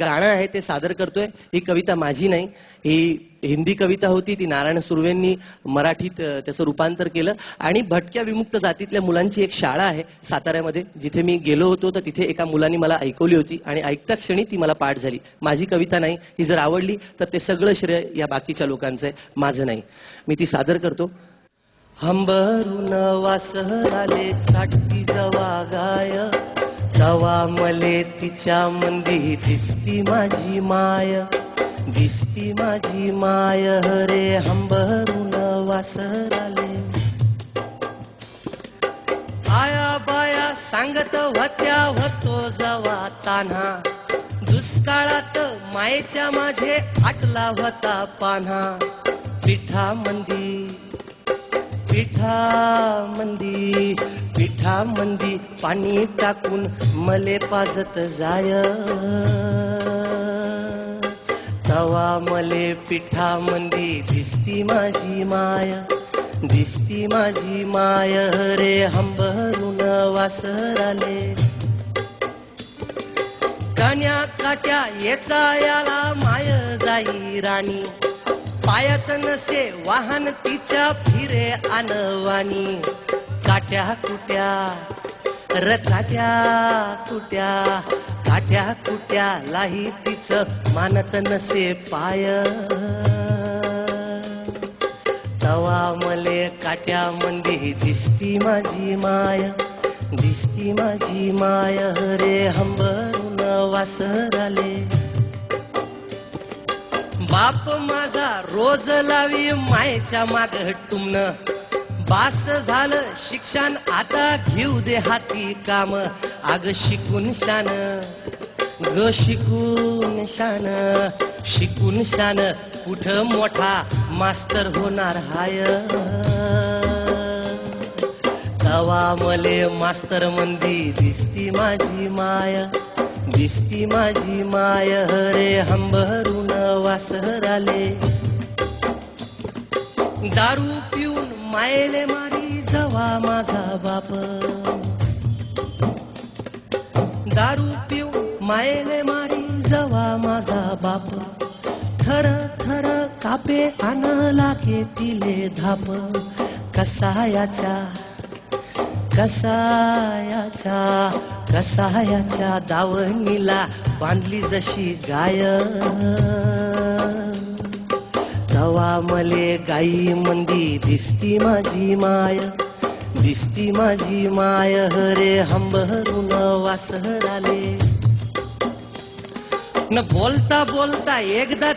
गाणं आहे ते सादर करतोय। ही कविता माझी नाही, ही हिंदी कविता होती। ती नारायण सुर्वेंनी मराठीत त्याचं रूपांतर केलं आणि भटक्या विमुक्त जातीतल्या मुलांची एक शाळा आहे साताऱ्यामध्ये, जिथे मी गेलो होतो तर तिथे एका मुलांनी मला ऐकवली होती आणि ऐकता क्षणी ती मला पाठ झाली। माझी कविता नाही, ही जर आवडली तर ते सगळं श्रेय या बाकीच्या लोकांचं आहे, माझं नाही। मी ती सादर करतो। हंबरून वासराले छाटी जवा गाय, तवा मले तिच्या मंदी दिसती माझी माय, दिसती माझी माय रे हंबरून वासराले। आया बाया सांगत होत्या होतो जवा तान्हा, दुष्काळात मायेच्या माझे आटला होता पान्हा। पिठामंदी पिठामंदी पिठामंदी पाणी टाकून मले पाजत जाय, तवा मले पिठामंदी दिसती माझी माय, दिसती माझी माय रे हंबरून वासराले। कान्या काट्या येचा याला माय जाई राणी, पायात नसे वाहन तिच्या फिरे अनवाणी। काट्या कुट्या र काट्या कुट्या, काट्या कुट्या लाही तिचं मानत नसे पाय, तवा मले काट्या मंदी दिसती माझी माय, दिसती माझी माय रे हंबरून वासराले। बाप माझा रोज लावी मायेच्या माग टुमन, बास झालं शिक्षण आता घेऊ दे हाती काम। आग शिकून शान ग शिकून शान, शिकून शान कुठ मोठा मास्तर होणार हाय, तवा मले मास्तर मंदी दिसती माझी माय, दिसती माझी माय रे हंबरून वासराले। दारू पिऊन मायले मारी जवा माझा बाप, दारू पिऊन मायले मारी जवा माझा बाप। थर थर कापे आन लागे तिले धाप, कसायाच्या कसायाच्या कसायाच्या दावणीला बांधली जशी गाय, तवा मले गाई मंदी दिसती माझी माय, दिसती माझी माय रे हंबरून वासराले। न बोलता बोलता एकदा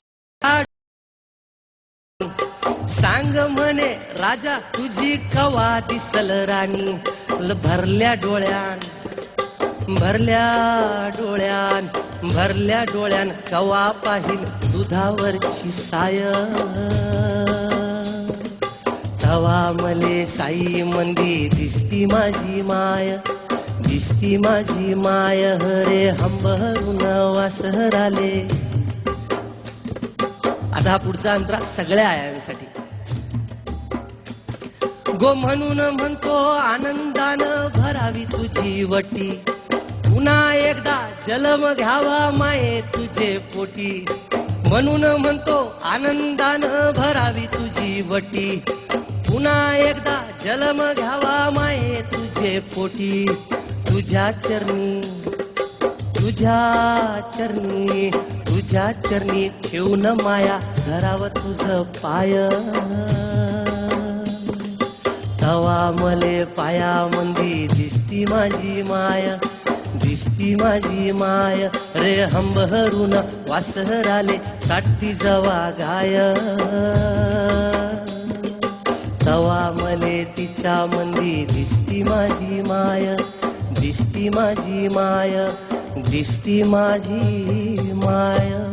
सांग म्हणे राजा तुझी कवा दिसल राणी, भरल्या डोळ्यान भरल्या डोळ्यान भरल्या डोळ्यान कवा पाहिल दुधावरची साय, तवा मले साई मंदी दिसती माझी माय, दिसती माझी माय रे हंबरून वासराले। आता पुढचा अंतरा सगळ्या आयांसाठी। गो म्हणून म्हणतो आनंदान भरावी तुझी वटी, पुन्हा एकदा जन्म घ्यावा माये तुझे पोटी। म्हणून म्हणतो आनंदान भरावी तुझी वटी, पुन्हा एकदा जन्म घ्यावा माये तुझे पोटी। तुझ्या चरणी तुझ्या चरणी तुझ्या चरणी ठेवून माया धराव तुझ पाय, तवा मले पाया मंदी दिसती माझी माय, दिसती माझी माय रे हंबरून वासराले। साठी जवा गाय, तवा मले तिच्या मंदी दिसती माझी माय, दिसती माझी माय, दिसती माझी माय।